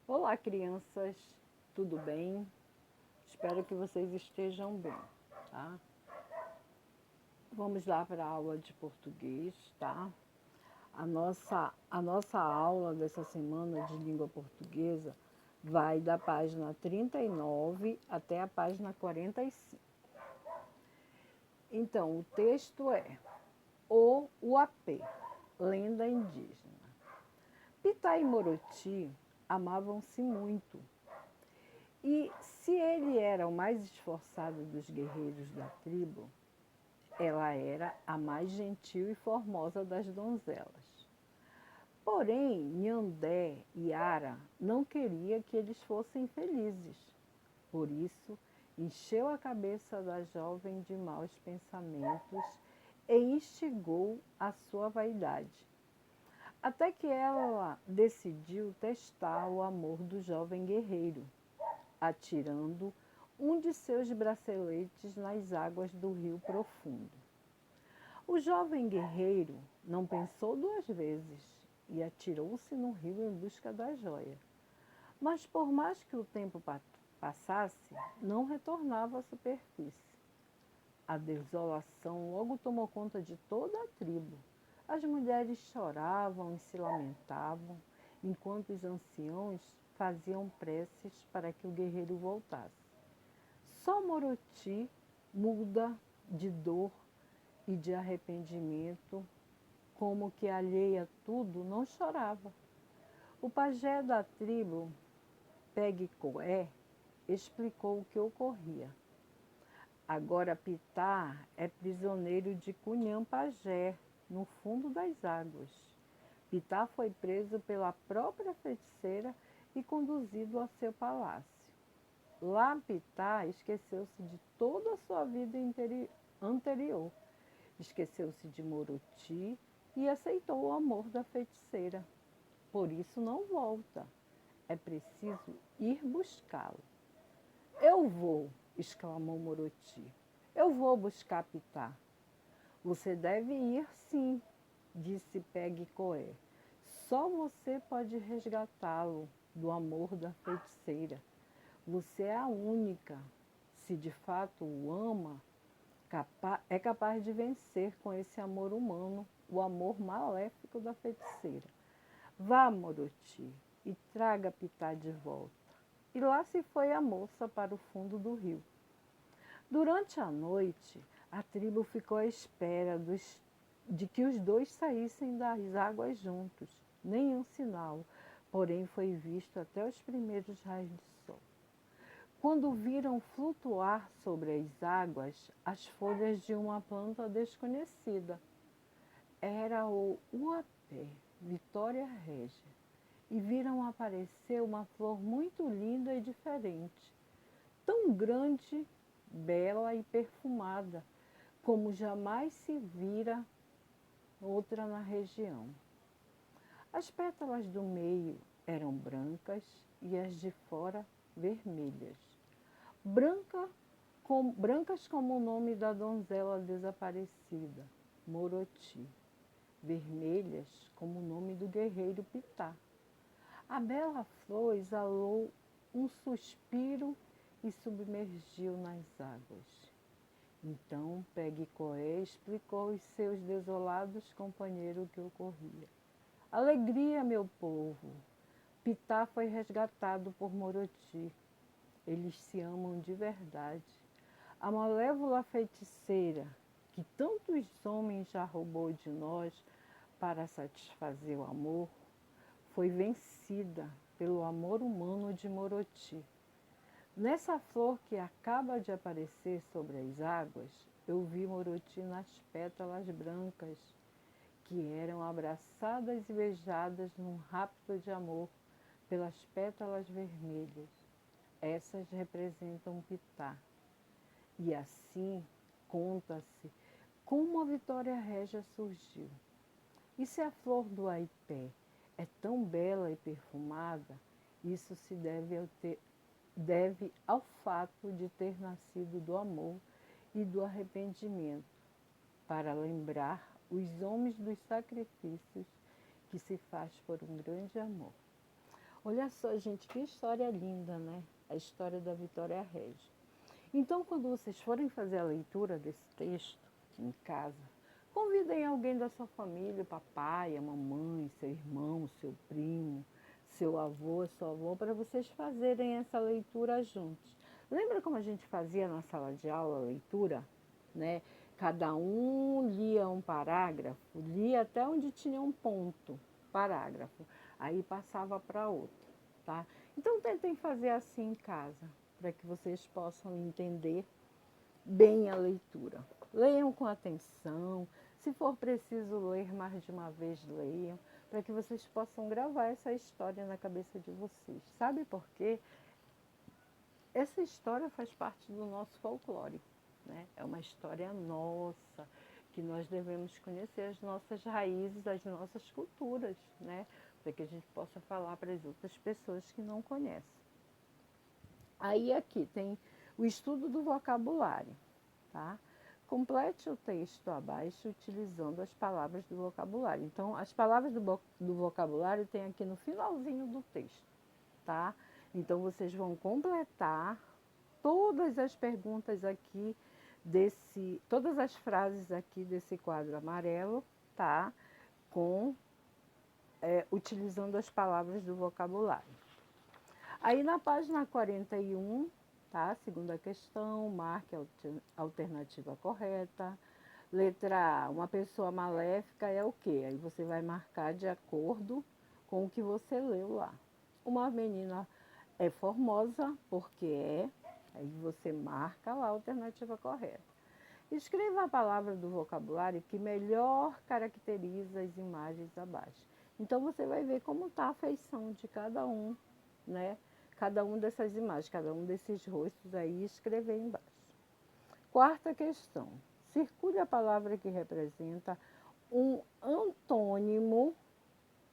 Olá, crianças, tudo bem? Espero que vocês estejam bem, tá? Vamos lá para a aula de português, tá? A nossa aula dessa semana de língua portuguesa vai da página 39 até a página 45. Então, o texto é O Uapê, lenda indígena. Pitá e Moroti amavam-se muito. E se ele era o mais esforçado dos guerreiros da tribo, ela era a mais gentil e formosa das donzelas. Porém, Nhandé e Ara não queria que eles fossem felizes. Por isso, encheu a cabeça da jovem de maus pensamentos e instigou a sua vaidade. Até que ela decidiu testar o amor do jovem guerreiro, atirando um de seus braceletes nas águas do rio profundo. O jovem guerreiro não pensou duas vezes e atirou-se no rio em busca da joia. Mas por mais que o tempo passasse, não retornava à superfície. A desolação logo tomou conta de toda a tribo. As mulheres choravam e se lamentavam, enquanto os anciãos faziam preces para que o guerreiro voltasse. Só Moroti, muda de dor e de arrependimento, como que alheia a tudo, não chorava. O pajé da tribo, Pegue-Coé, explicou o que ocorria. Agora Pitá é prisioneiro de Cunhã-Pajé, no fundo das águas. Pitá foi preso pela própria feiticeira e conduzido ao seu palácio. Lá Pitá esqueceu-se de toda a sua vida anterior. Esqueceu-se de Moroti e aceitou o amor da feiticeira. Por isso não volta. É preciso ir buscá-lo. Eu vou, exclamou Moroti. Eu vou buscar Pitá. Você deve ir sim, disse Pegue-Coé. Só você pode resgatá-lo do amor da feiticeira. Você é a única, se de fato o ama, é capaz de vencer com esse amor humano o amor maléfico da feiticeira. Vá, Moroti, e traga Pitá de volta. E lá se foi a moça para o fundo do rio. Durante a noite, a tribo ficou à espera de que os dois saíssem das águas juntos. Nenhum sinal, porém, foi visto até os primeiros raios de sol. Quando viram flutuar sobre as águas as folhas de uma planta desconhecida. Era o uapé, Vitória Régia, e viram aparecer uma flor muito linda e diferente, tão grande, bela e perfumada, como jamais se vira outra na região. As pétalas do meio eram brancas e as de fora vermelhas. Brancas como o nome da donzela desaparecida, Moroti. Vermelhas como o nome do guerreiro Pitá. A bela flor exalou um suspiro e submergiu nas águas. Então Pegue-Coé explicou aos seus desolados companheiros o que ocorria. Alegria, meu povo! Pitá foi resgatado por Moroti. Eles se amam de verdade. A malévola feiticeira, que tantos homens já roubou de nós para satisfazer o amor, foi vencida pelo amor humano de Moroti. Nessa flor que acaba de aparecer sobre as águas, eu vi Moroti nas pétalas brancas, que eram abraçadas e beijadas num rapto de amor pelas pétalas vermelhas. Essas representam Pitá. E assim conta-se como a Vitória Régia surgiu. E se a flor do aipé é tão bela e perfumada, isso se deve ao fato de ter nascido do amor e do arrependimento, para lembrar os homens dos sacrifícios que se faz por um grande amor. Olha só, gente, que história linda, né? A história da Vitória Regia. Então, quando vocês forem fazer a leitura desse texto em casa, convidem alguém da sua família, o papai, a mamãe, seu irmão, seu primo, seu avô, sua avó, para vocês fazerem essa leitura juntos. Lembra como a gente fazia na sala de aula a leitura? Né? Cada um lia um parágrafo, lia até onde tinha um ponto, parágrafo, aí passava para outro, tá? Então tentem fazer assim em casa, para que vocês possam entender bem a leitura. Leiam com atenção, se for preciso ler mais de uma vez, leiam, para que vocês possam gravar essa história na cabeça de vocês. Sabe por quê? Essa história faz parte do nosso folclore, né? É uma história nossa, que nós devemos conhecer as nossas raízes, as nossas culturas, né? Para que a gente possa falar para as outras pessoas que não conhecem. Aí aqui tem o estudo do vocabulário, tá? Complete o texto abaixo utilizando as palavras do vocabulário. Então, as palavras do vocabulário tem aqui no finalzinho do texto, tá? Então, vocês vão completar todas as perguntas aqui todas as frases aqui desse quadro amarelo, tá? Utilizando as palavras do vocabulário. Aí na página 41, tá? Segunda questão, marque a alternativa correta. Letra A, uma pessoa maléfica é o quê? Aí você vai marcar de acordo com o que você leu lá. Uma menina é formosa, porque é. Aí você marca lá a alternativa correta. Escreva a palavra do vocabulário que melhor caracteriza as imagens abaixo. Então você vai ver como está a feição de cada um, né? Cada um dessas imagens, cada um desses rostos aí, escrever embaixo. Quarta questão. Circule a palavra que representa um antônimo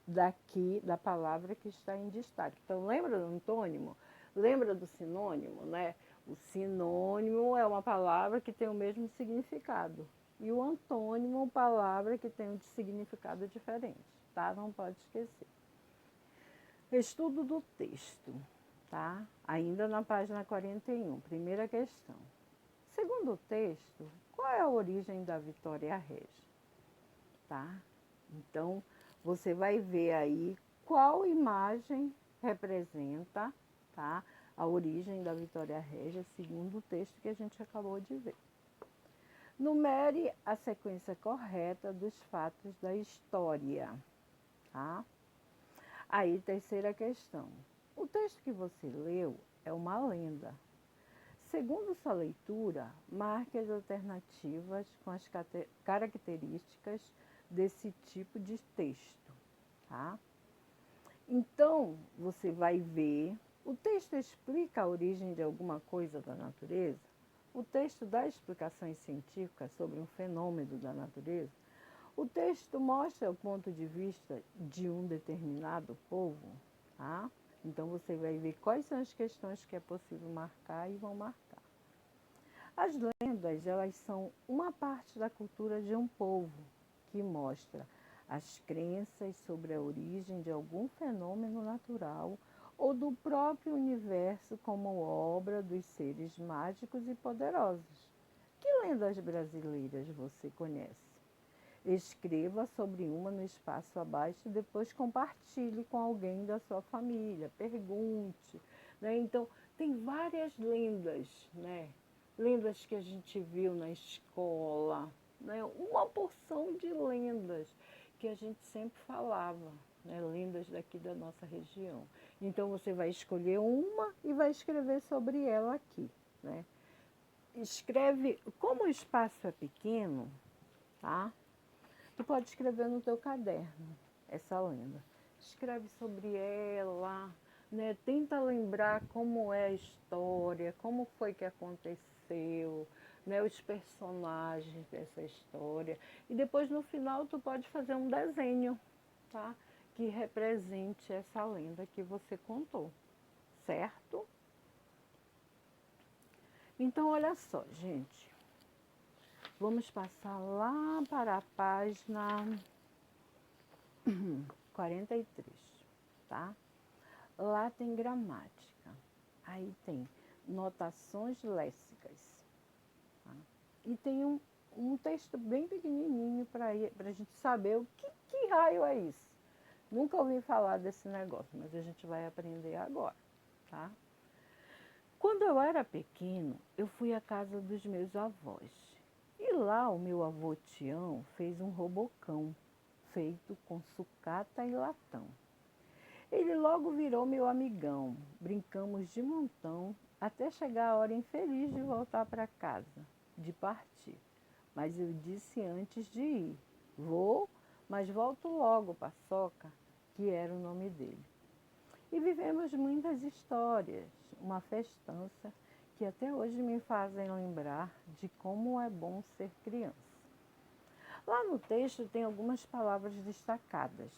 daqui da palavra que está em destaque. Então, lembra do antônimo? Lembra do sinônimo, né? O sinônimo é uma palavra que tem o mesmo significado. E o antônimo é uma palavra que tem um significado diferente, tá? Não pode esquecer. Estudo do texto, tá? Ainda na página 41, primeira questão. Segundo o texto, qual é a origem da Vitória Regia? Tá? Então, você vai ver aí qual imagem representa, tá, a origem da Vitória Regia, segundo o texto que a gente acabou de ver. Numere a sequência correta dos fatos da história. Tá? Aí, terceira questão. O texto que você leu é uma lenda. Segundo sua leitura, marque as alternativas com as características desse tipo de texto, tá? Então, você vai ver, o texto explica a origem de alguma coisa da natureza? O texto dá explicações científicas sobre um fenômeno da natureza? O texto mostra o ponto de vista de um determinado povo, tá? Então, você vai ver quais são as questões que é possível marcar e vão marcar. As lendas, elas são uma parte da cultura de um povo, que mostra as crenças sobre a origem de algum fenômeno natural ou do próprio universo como obra dos seres mágicos e poderosos. Que lendas brasileiras você conhece? Escreva sobre uma no espaço abaixo e depois compartilhe com alguém da sua família, pergunte, né? Então, tem várias lendas, né? Lendas que a gente viu na escola, né? Uma porção de lendas que a gente sempre falava, né? Lendas daqui da nossa região. Então, você vai escolher uma e vai escrever sobre ela aqui, né? Escreve, como o espaço é pequeno, tá? Tu pode escrever no teu caderno essa lenda. Escreve sobre ela, né? Tenta lembrar como é a história, como foi que aconteceu, né? Os personagens dessa história. E depois no final tu pode fazer um desenho, tá? que represente essa lenda que você contou, certo? Então, olha só, gente. Vamos passar lá para a página 43, tá? Lá tem gramática. Aí tem notações léxicas. Tá? E tem um texto bem pequenininho para a gente saber o que raio é isso. Nunca ouvi falar desse negócio, mas a gente vai aprender agora, tá? Quando eu era pequeno, eu fui à casa dos meus avós. E lá o meu avô Tião fez um robocão, feito com sucata e latão. Ele logo virou meu amigão, brincamos de montão, até chegar a hora infeliz de voltar para casa, de partir. Mas eu disse antes de ir, vou, mas volto logo, Paçoca, que era o nome dele. E vivemos muitas histórias, uma festança que até hoje me fazem lembrar de como é bom ser criança. Lá no texto tem algumas palavras destacadas,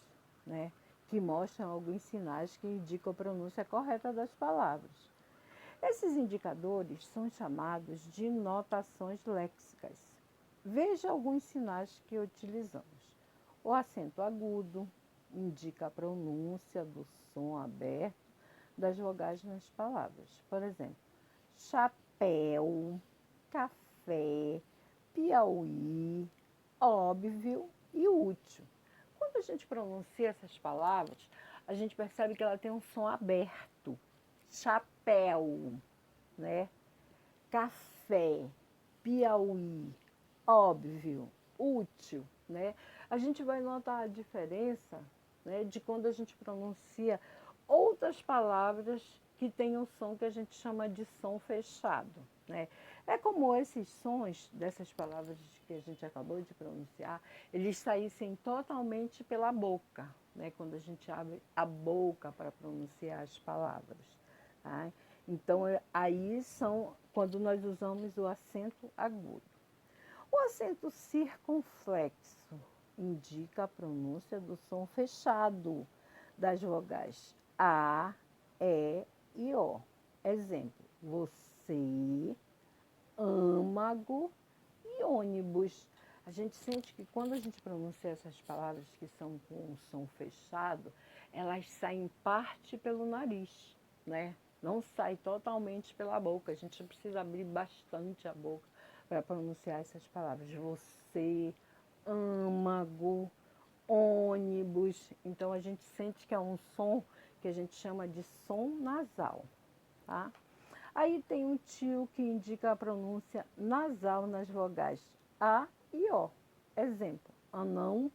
né, que mostram alguns sinais que indicam a pronúncia correta das palavras. Esses indicadores são chamados de notações léxicas. Veja alguns sinais que utilizamos. O acento agudo indica a pronúncia do som aberto das vogais nas palavras. Por exemplo, chapéu, café, Piauí, óbvio e útil. Quando a gente pronuncia essas palavras, a gente percebe que ela tem um som aberto. Chapéu, né? Café, Piauí, óbvio, útil, né? A gente vai notar a diferença, né, de quando a gente pronuncia outras palavras que têm um som que a gente chama de som fechado, né? É como esses sons dessas palavras que a gente acabou de pronunciar, eles saíssem totalmente pela boca, né? Quando a gente abre a boca para pronunciar as palavras, tá? Então, aí são quando nós usamos o acento agudo. O acento circunflexo indica a pronúncia do som fechado das vogais A, E e O. Exemplo, você, âmago e ônibus. A gente sente que quando a gente pronuncia essas palavras que são com o som fechado, elas saem parte pelo nariz, né? Não sai totalmente pela boca. A gente precisa abrir bastante a boca para pronunciar essas palavras. Você, âmago, ônibus. Então a gente sente que é um som que a gente chama de som nasal, tá? Aí tem um tio que indica a pronúncia nasal nas vogais A e O. Exemplo, anão,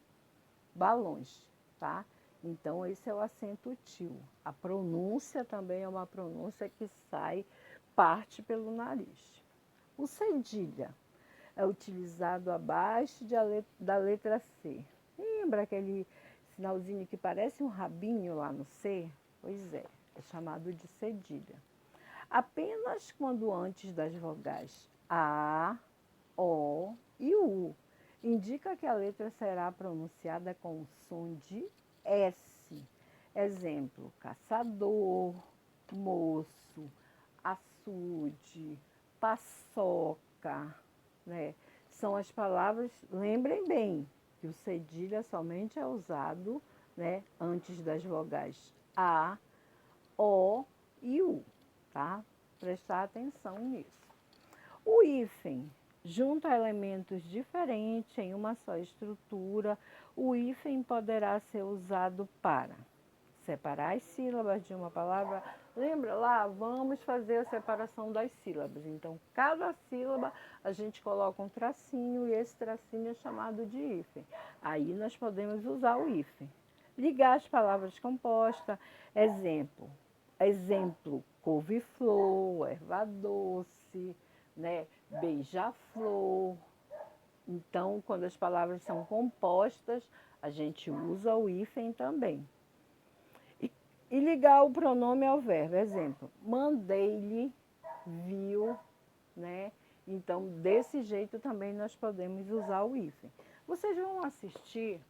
balões, tá? Então esse é o acento tio. A pronúncia também é uma pronúncia que sai, parte pelo nariz. O cedilha é utilizado abaixo da letra C. Lembra aquele sinalzinho que parece um rabinho lá no C? Pois é chamado de cedilha. Apenas quando antes das vogais A, O e U indica que a letra será pronunciada com o som de S. Exemplo, caçador, moço, açude, paçoca, né? São as palavras, lembrem bem, que o cedilha somente é usado, né, antes das vogais A, O e U, tá? Prestar atenção nisso. O hífen, junto a elementos diferentes em uma só estrutura, o hífen poderá ser usado para separar as sílabas de uma palavra. Lembra lá? Vamos fazer a separação das sílabas. Então, cada sílaba a gente coloca um tracinho e esse tracinho é chamado de hífen. Aí nós podemos usar o hífen. Ligar as palavras compostas. Exemplo, couve-flor, erva doce, né? Beija-flor. Então, quando as palavras são compostas, a gente usa o hífen também. E ligar o pronome ao verbo. Exemplo, mandei-lhe, viu, né? Então, desse jeito também nós podemos usar o hífen. Vocês vão assistir,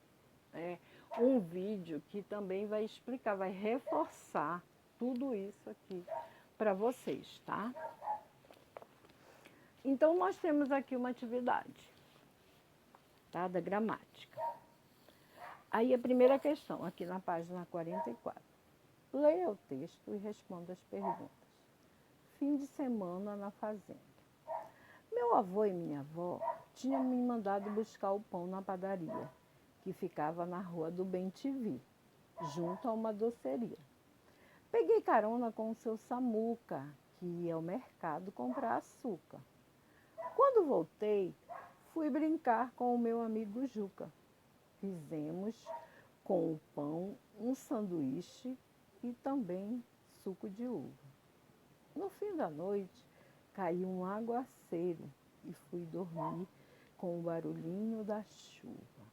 né, um vídeo que também vai explicar, vai reforçar tudo isso aqui para vocês, tá? Então, nós temos aqui uma atividade, tá? Da gramática. Aí, a primeira questão, aqui na página 44. Leia o texto e responda as perguntas. Fim de semana na fazenda. Meu avô e minha avó tinham me mandado buscar o pão na padaria, que ficava na rua do Bem-te-vi, junto a uma doceria. Peguei carona com o seu Samuca, que ia ao mercado comprar açúcar. Quando voltei, fui brincar com o meu amigo Juca. Fizemos com o pão um sanduíche e também suco de uva. No fim da noite, caiu um aguaceiro e fui dormir com o barulhinho da chuva.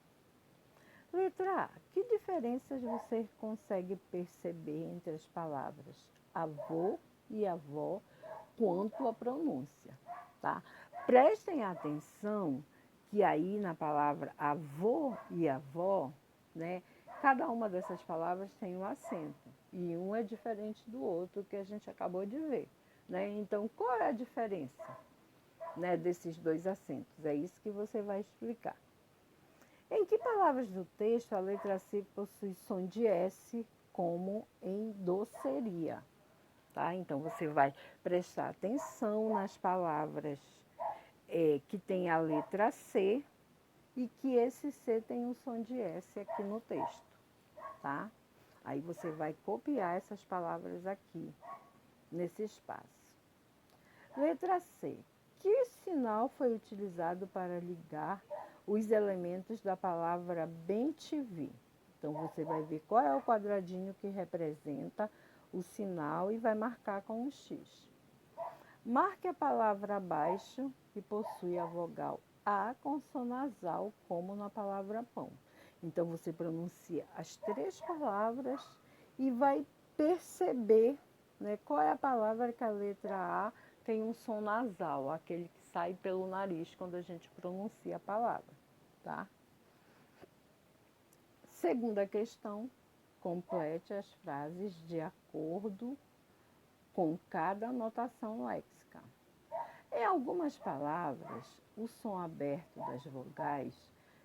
Letra A. Que diferenças você consegue perceber entre as palavras avô e avó quanto à pronúncia? Tá? Prestem atenção que aí na palavra avô e avó, né, cada uma dessas palavras tem um acento e um é diferente do outro que a gente acabou de ver. Né? Então, qual é a diferença, né, desses dois acentos? É isso que você vai explicar. Em que palavras do texto a letra C possui som de S, como em doceria? Tá? Então, você vai prestar atenção nas palavras que tem a letra C e que esse C tem um som de S aqui no texto. Tá? Aí você vai copiar essas palavras aqui, nesse espaço. Letra C. Que sinal foi utilizado para ligar os elementos da palavra bem-te-vi? Então, você vai ver qual é o quadradinho que representa o sinal e vai marcar com um X. Marque a palavra abaixo que possui a vogal A com som nasal, como na palavra pão. Então, você pronuncia as três palavras e vai perceber, né, qual é a palavra que a letra A tem um som nasal, aquele que sai pelo nariz quando a gente pronuncia a palavra, tá? Segunda questão, complete as frases de acordo com cada anotação léxica. Em algumas palavras, o som aberto das vogais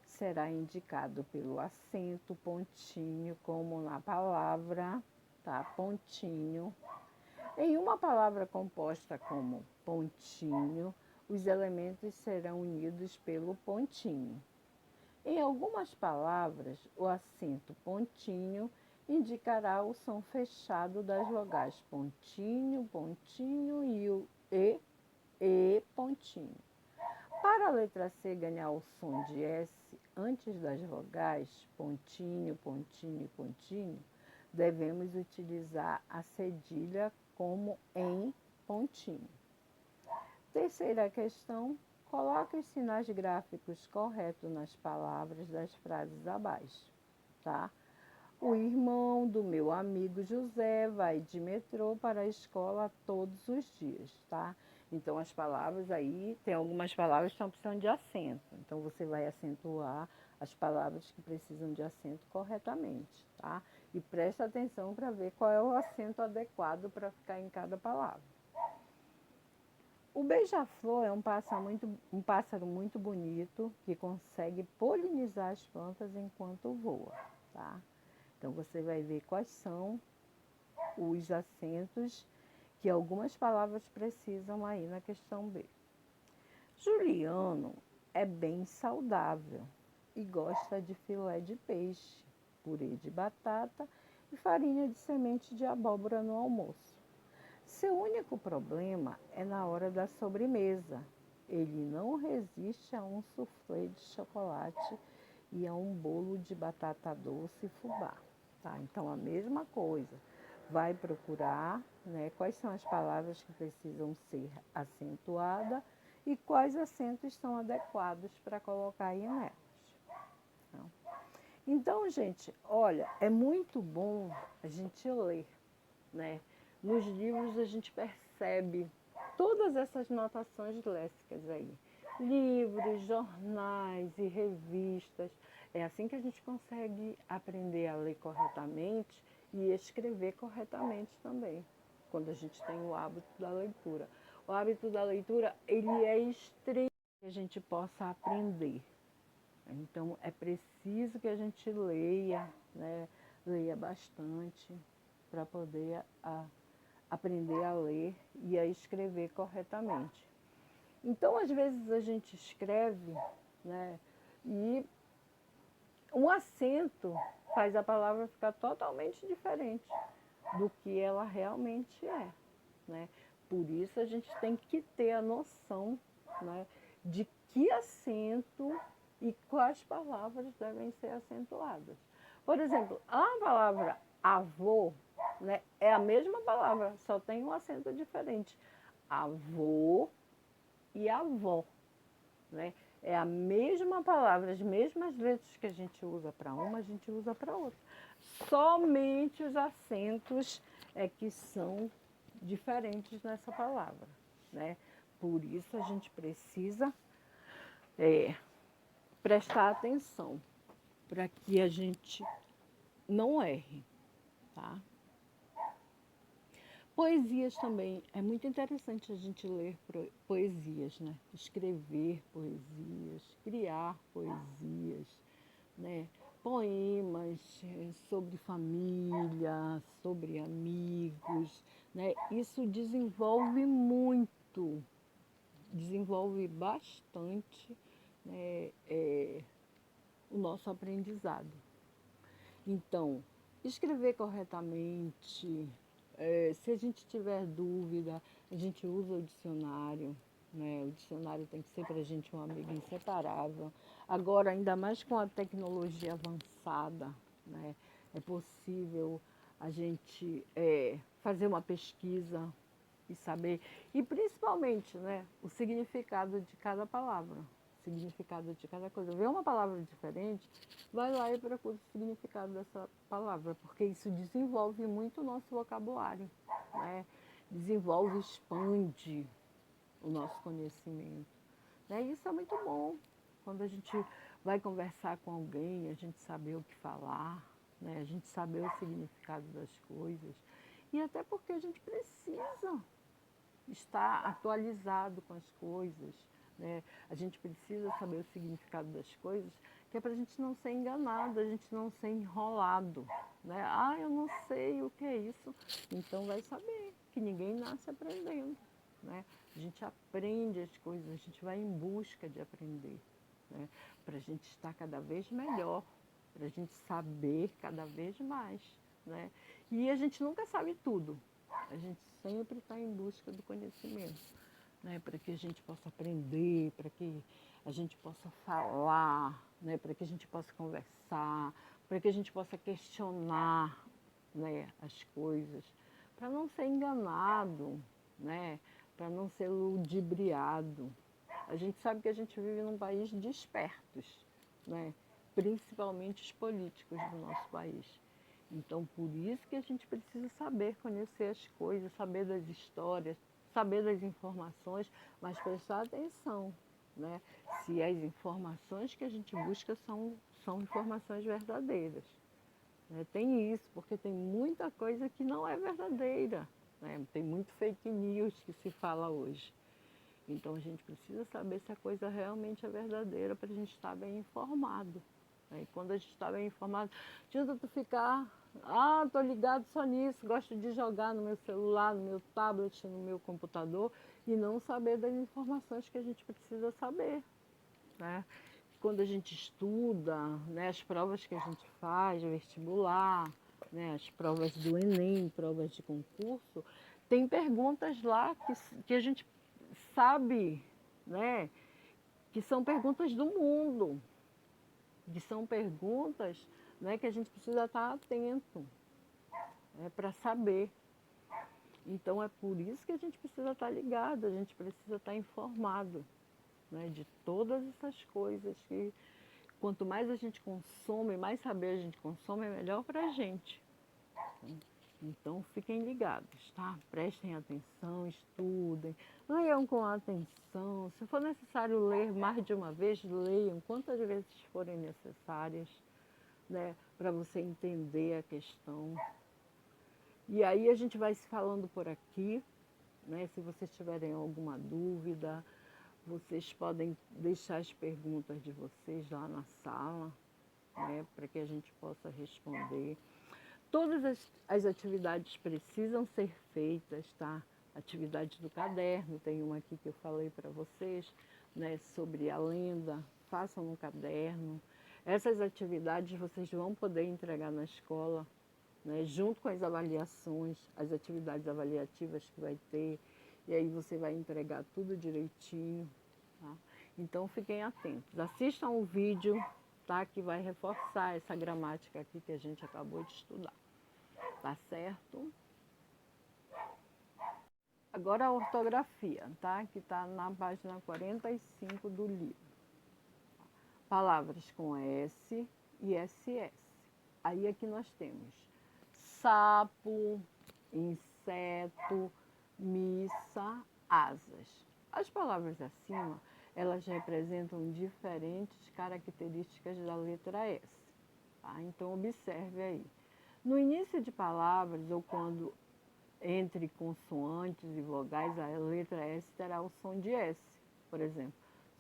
será indicado pelo acento pontinho, como na palavra, tá? Pontinho. Em uma palavra composta como pontinho, os elementos serão unidos pelo pontinho. Em algumas palavras, o acento pontinho indicará o som fechado das vogais pontinho, pontinho e o e pontinho. Para a letra C ganhar o som de S antes das vogais pontinho, pontinho, pontinho, devemos utilizar a cedilha como em pontinho. Terceira questão, coloque os sinais gráficos corretos nas palavras das frases abaixo, tá? O irmão do meu amigo José vai de metrô para a escola todos os dias, tá? Então, as palavras aí, tem algumas palavras que estão precisando de acento. Então, você vai acentuar as palavras que precisam de acento corretamente, tá? E presta atenção para ver qual é o acento adequado para ficar em cada palavra. O beija-flor é um pássaro muito bonito que consegue polinizar as plantas enquanto voa, tá? Então, você vai ver quais são os acentos que algumas palavras precisam aí na questão B. Juliano é bem saudável e gosta de filé de peixe, purê de batata e farinha de semente de abóbora no almoço. Seu único problema é na hora da sobremesa. Ele não resiste a um soufflé de chocolate e a um bolo de batata doce e fubá. Tá? Então, a mesma coisa. Vai procurar, né, quais são as palavras que precisam ser acentuadas e quais acentos estão adequados para colocar aí nelas. Então, gente, olha, é muito bom a gente ler, né? Nos livros a gente percebe todas essas notações léxicas aí. Livros, jornais e revistas. é assim que a gente consegue aprender a ler corretamente e escrever corretamente também, quando a gente tem o hábito da leitura. O hábito da leitura, ele é extremo que a gente possa aprender. Então, é preciso que a gente leia, né? Leia bastante para poder aprender a ler e a escrever corretamente. Então, às vezes a gente escreve, né? E um acento faz a palavra ficar totalmente diferente do que ela realmente é, né? Por isso a gente tem que ter a noção, né, de que acento e quais palavras devem ser acentuadas. Por exemplo, a palavra avô, né, é a mesma palavra, só tem um acento diferente. Avô e avó, né? É a mesma palavra, as mesmas letras que a gente usa para uma, a gente usa para outra. Somente os acentos é que são diferentes nessa palavra, né? Por isso a gente precisa prestar atenção para que a gente não erre, tá? Poesias também, é muito interessante a gente ler poesias, né? Escrever poesias, criar poesias, né? Poemas sobre família, sobre amigos, né? Isso desenvolve bastante, né, o nosso aprendizado. Então, escrever corretamente, se a gente tiver dúvida, a gente usa o dicionário, né? O dicionário tem que ser para a gente um amigo inseparável. Agora, ainda mais com a tecnologia avançada, né? É possível a gente fazer uma pesquisa e saber, e principalmente, né, o significado de cada palavra, o significado de cada coisa. Vê uma palavra diferente, vai lá e procura o significado dessa palavra, porque isso desenvolve muito o nosso vocabulário, né? Desenvolve, expande o nosso conhecimento. Né? Isso é muito bom. Quando a gente vai conversar com alguém, a gente saber o que falar, né? A gente saber o significado das coisas. E até porque a gente precisa estar atualizado com as coisas, né? A gente precisa saber o significado das coisas, que é para a gente não ser enganado, a gente não ser enrolado, né? Ah, eu não sei o que é isso. Então vai saber que ninguém nasce aprendendo, né? A gente aprende as coisas, a gente vai em busca de aprender, né? Para a gente estar cada vez melhor, para a gente saber cada vez mais, né? E a gente nunca sabe tudo. A gente sempre está em busca do conhecimento, né? Para que a gente possa aprender, para que a gente possa falar, né? Para que a gente possa conversar, para que a gente possa questionar, né, as coisas, para não ser enganado, né? Para não ser ludibriado. A gente sabe que a gente vive num país de espertos, né? Principalmente os políticos do nosso país. Então, por isso que a gente precisa saber conhecer as coisas, saber das histórias, saber das informações, mas prestar atenção, né? Se as informações que a gente busca são informações verdadeiras. Né? Tem isso, porque tem muita coisa que não é verdadeira, né? Tem muito fake news que se fala hoje. Então, a gente precisa saber se a coisa realmente é verdadeira para a gente estar bem informado. E quando a gente está bem informado, não adianta tu ficar, tô ligado só nisso, gosto de jogar no meu celular, no meu tablet, no meu computador e não saber das informações que a gente precisa saber, né? Quando a gente estuda, né, as provas que a gente faz, o vestibular, né, as provas do Enem, provas de concurso, tem perguntas lá que a gente sabe, né, que são perguntas do mundo, que são perguntas, né, que a gente precisa estar atento, né, para saber. Então é por isso que a gente precisa estar ligado, a gente precisa estar informado, né, de todas essas coisas que quanto mais a gente consome, mais saber a gente consome, é melhor para a gente. Então, fiquem ligados, tá? Prestem atenção, estudem, leiam com atenção. Se for necessário ler mais de uma vez, leiam quantas vezes forem necessárias, né? Para você entender a questão. E aí a gente vai se falando por aqui, né? Se vocês tiverem alguma dúvida, vocês podem deixar as perguntas de vocês lá na sala, né? Para que a gente possa responder. Todas as atividades precisam ser feitas, tá? Atividade do caderno, tem uma aqui que eu falei para vocês, né? Sobre a lenda, façam no caderno. Essas atividades vocês vão poder entregar na escola, né? Junto com as avaliações, as atividades avaliativas que vai ter, e aí você vai entregar tudo direitinho, tá? Então fiquem atentos, assistam o vídeo, tá? Que vai reforçar essa gramática aqui que a gente acabou de estudar, tá certo? Agora a ortografia, tá? Que está na página 45 do livro. Palavras com S e SS. Aí aqui nós temos sapo, inseto, missa, asas. As palavras acima, elas representam diferentes características da letra S, tá? Então observe aí. No início de palavras, ou quando entre consoantes e vogais, a letra S terá o som de S. Por exemplo,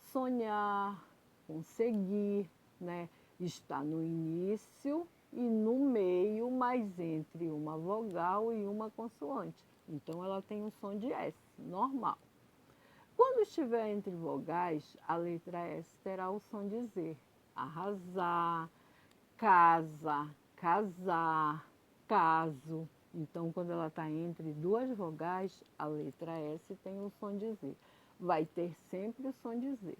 sonhar, conseguir, né? Está no início e no meio, mas entre uma vogal e uma consoante. Então, ela tem um som de S, normal. Quando estiver entre vogais, a letra S terá o som de Z. Arrasar, casa, casar, caso. Então, quando ela está entre duas vogais, a letra S tem o som de Z. Vai ter sempre o som de Z.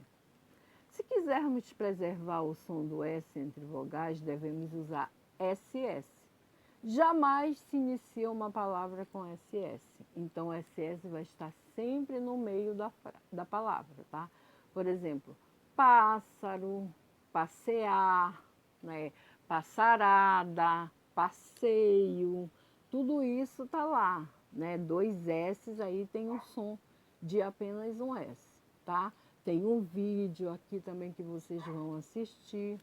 Se quisermos preservar o som do S entre vogais, devemos usar SS. Jamais se inicia uma palavra com SS. Então, SS vai estar sempre no meio da palavra, tá? Por exemplo, pássaro, passear, né? Passarada, passeio, tudo isso está lá, né? 2 S's aí tem o som de apenas um S, tá? Tem um vídeo aqui também que vocês vão assistir,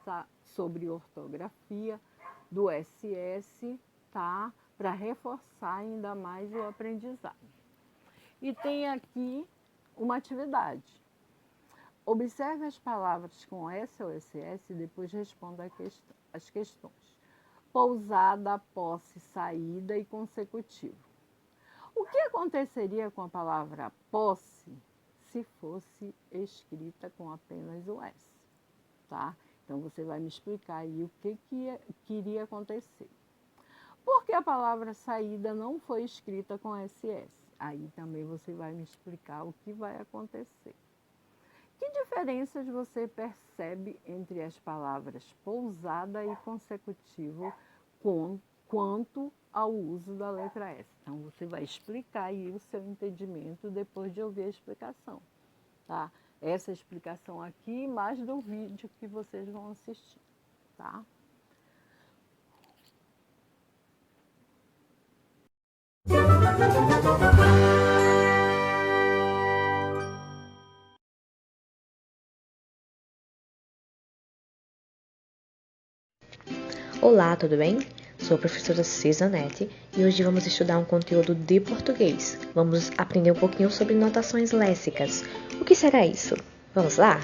tá? Sobre ortografia do SS, tá? Para reforçar ainda mais o aprendizado. E tem aqui uma atividade. Observe as palavras com S ou SS e depois responda as questões. Pousada, posse, saída e consecutivo. O que aconteceria com a palavra posse se fosse escrita com apenas o S, tá? Então, você vai me explicar aí o que iria acontecer. Por que a palavra saída não foi escrita com SS? Aí também você vai me explicar o que vai acontecer. Que diferenças você percebe entre as palavras pousada e consecutivo quanto ao uso da letra S? Então, você vai explicar aí o seu entendimento depois de ouvir a explicação, tá? Essa explicação aqui, mais do vídeo que vocês vão assistir, tá? Olá, tudo bem? Sou a professora Cisanete e hoje vamos estudar um conteúdo de português. Vamos aprender um pouquinho sobre notações léxicas. O que será isso? Vamos lá?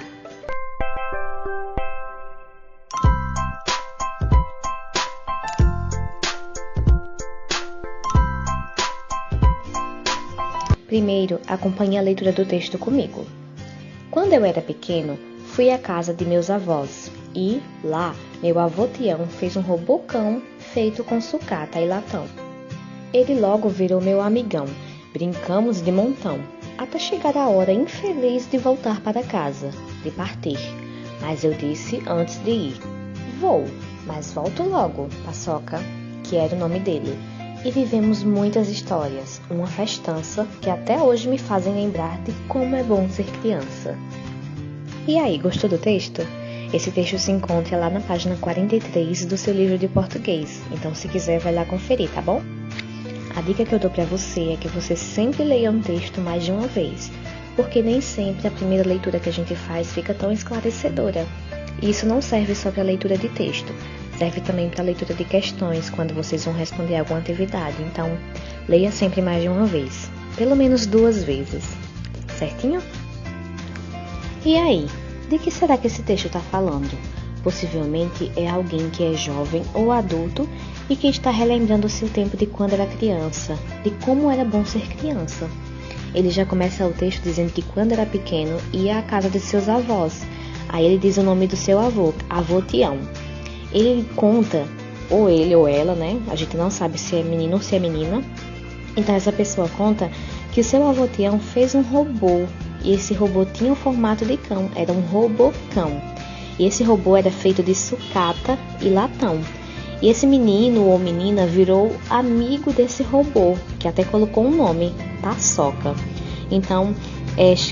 Primeiro, acompanhe a leitura do texto comigo. Quando eu era pequeno, fui à casa de meus avós e, lá, meu avô Tião fez um robocão feito com sucata e latão. Ele logo virou meu amigão, brincamos de montão, até chegar a hora infeliz de voltar para casa, de partir. Mas eu disse antes de ir: vou, mas volto logo, Paçoca, que era o nome dele. E vivemos muitas histórias, uma festança que até hoje me fazem lembrar de como é bom ser criança. E aí, gostou do texto? Esse texto se encontra lá na página 43 do seu livro de português. Então, se quiser, vai lá conferir, tá bom? A dica que eu dou para você é que você sempre leia um texto mais de uma vez, porque nem sempre a primeira leitura que a gente faz fica tão esclarecedora. E isso não serve só para leitura de texto, serve também para leitura de questões, quando vocês vão responder alguma atividade. Então, leia sempre mais de uma vez, pelo menos 2 vezes, certinho? E aí, de que será que esse texto está falando? Possivelmente é alguém que é jovem ou adulto e que está relembrando o seu tempo de quando era criança, de como era bom ser criança. Ele já começa o texto dizendo que quando era pequeno ia à casa de seus avós. Aí ele diz o nome do seu avô, avô Tião. Ele conta, ou ele ou ela, né? A gente não sabe se é menino ou se é menina. Então essa pessoa conta que o seu avô Tião fez um robô. E esse robô tinha o formato de cão, era um robocão. E esse robô era feito de sucata e latão. E esse menino ou menina virou amigo desse robô, que até colocou um nome, Paçoca. Então,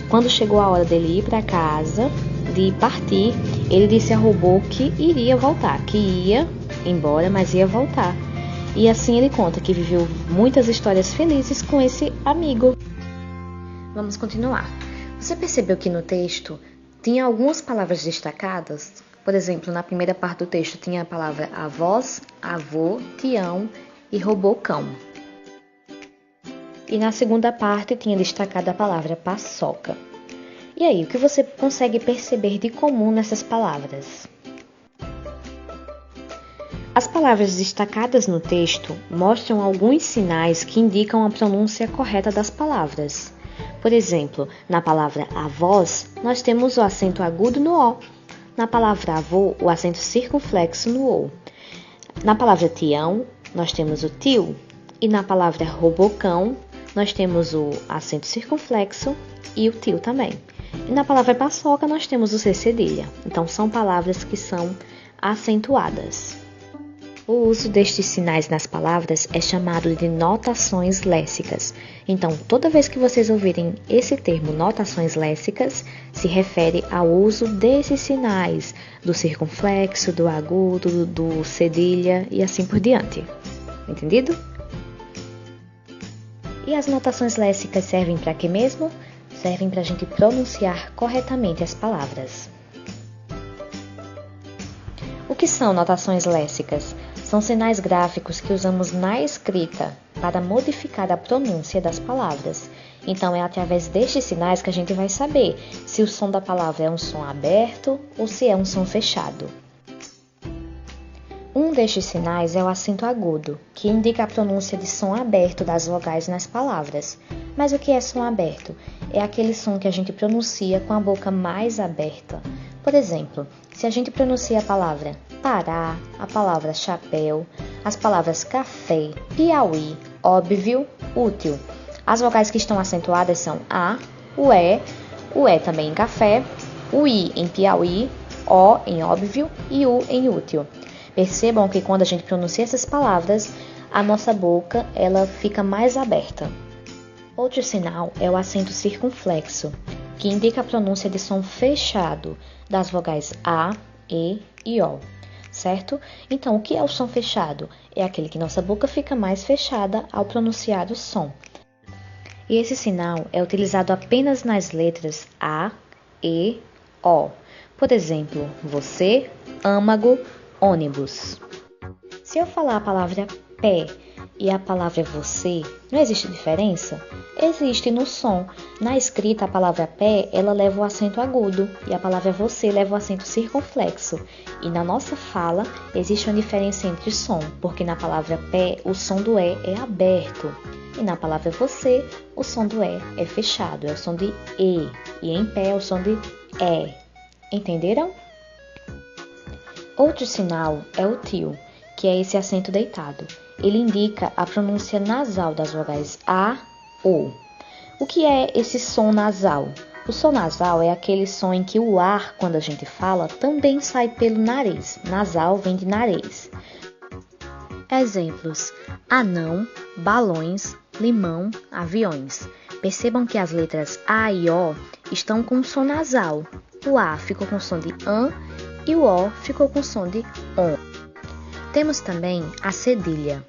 quando chegou a hora dele ir para casa, de partir, ele disse ao robô que iria voltar, que ia embora, mas ia voltar. E assim ele conta que viveu muitas histórias felizes com esse amigo. Vamos continuar. Você percebeu que no texto tinha algumas palavras destacadas? Por exemplo, na primeira parte do texto tinha a palavra avós, avô, tião e robocão. E na segunda parte tinha destacado a palavra paçoca. E aí, o que você consegue perceber de comum nessas palavras? As palavras destacadas no texto mostram alguns sinais que indicam a pronúncia correta das palavras. Por exemplo, na palavra avós, nós temos o acento agudo no O. Na palavra avô, o acento circunflexo no O. Na palavra tião, nós temos o tio. E na palavra robocão, nós temos o acento circunflexo e o tio também. E na palavra paçoca, nós temos o C cedilha. Então, são palavras que são acentuadas. O uso destes sinais nas palavras é chamado de notações léxicas. Então, toda vez que vocês ouvirem esse termo notações léxicas, se refere ao uso desses sinais, do circunflexo, do agudo, do cedilha e assim por diante. Entendido? E as notações léxicas servem para quê mesmo? Servem para a gente pronunciar corretamente as palavras. O que são notações léxicas? São sinais gráficos que usamos na escrita para modificar a pronúncia das palavras. Então, é através destes sinais que a gente vai saber se o som da palavra é um som aberto ou se é um som fechado. Um destes sinais é o acento agudo, que indica a pronúncia de som aberto das vogais nas palavras. Mas o que é som aberto? É aquele som que a gente pronuncia com a boca mais aberta. Por exemplo, se a gente pronuncia a palavra Pará, a palavra chapéu, as palavras café, Piauí, óbvio, útil. As vogais que estão acentuadas são A, o E também em café, o I em Piauí, O em óbvio e U em útil. Percebam que quando a gente pronuncia essas palavras, a nossa boca ela fica mais aberta. Outro sinal é o acento circunflexo, que indica a pronúncia de som fechado das vogais A, E e O. Certo? Então, o que é o som fechado? É aquele que nossa boca fica mais fechada ao pronunciar o som. E esse sinal é utilizado apenas nas letras A, E, O. Por exemplo, você, âmago, ônibus. Se eu falar a palavra pé e a palavra você, não existe diferença? Existe no som. Na escrita, a palavra pé, ela leva o acento agudo e a palavra você leva o acento circunflexo. E na nossa fala, existe uma diferença entre o som, porque na palavra pé, o som do E é aberto. E na palavra você, o som do E é fechado, é o som de E. E em pé é o som de E. Entenderam? Outro sinal é o tio, que é esse acento deitado. Ele indica a pronúncia nasal das vogais A, O. O que é esse som nasal? O som nasal é aquele som em que o ar, quando a gente fala, também sai pelo nariz. Nasal vem de nariz. Exemplos: anão, balões, limão, aviões. Percebam que as letras A e O estão com som nasal. O A ficou com som de an e o O ficou com som de ON. Temos também a cedilha,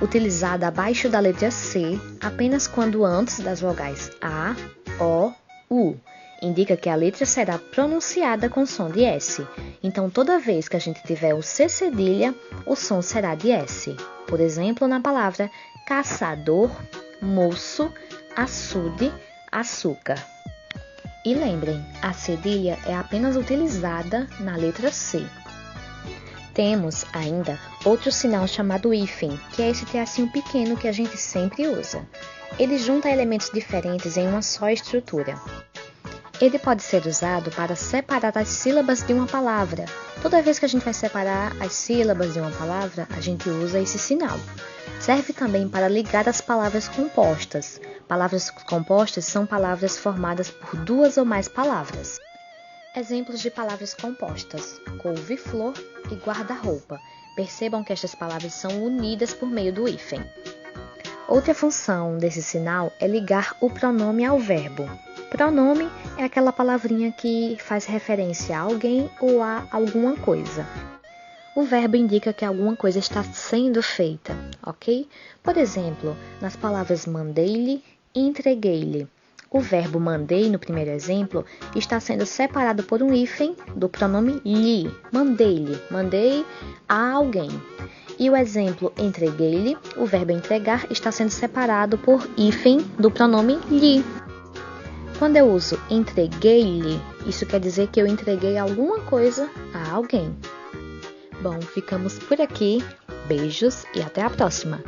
utilizada abaixo da letra C apenas quando antes das vogais A, O, U. Indica que a letra será pronunciada com som de S. Então, toda vez que a gente tiver o C cedilha, o som será de S. Por exemplo, na palavra caçador, moço, açude, açúcar. E lembrem, a cedilha é apenas utilizada na letra C. Temos ainda outro sinal chamado hífen, que é esse tracinho pequeno que a gente sempre usa. Ele junta elementos diferentes em uma só estrutura. Ele pode ser usado para separar as sílabas de uma palavra. Toda vez que a gente vai separar as sílabas de uma palavra, a gente usa esse sinal. Serve também para ligar as palavras compostas. Palavras compostas são palavras formadas por duas ou mais palavras. Exemplos de palavras compostas: couve-flor e guarda-roupa. Percebam que estas palavras são unidas por meio do hífen. Outra função desse sinal é ligar o pronome ao verbo. Pronome é aquela palavrinha que faz referência a alguém ou a alguma coisa. O verbo indica que alguma coisa está sendo feita, ok? Por exemplo, nas palavras mandei-lhe e entreguei-lhe. O verbo mandei, no primeiro exemplo, está sendo separado por um hífen do pronome lhe. Mandei-lhe, mandei a alguém. E o exemplo entreguei-lhe, o verbo entregar está sendo separado por hífen do pronome lhe. Quando eu uso entreguei-lhe, isso quer dizer que eu entreguei alguma coisa a alguém. Bom, ficamos por aqui. Beijos e até a próxima!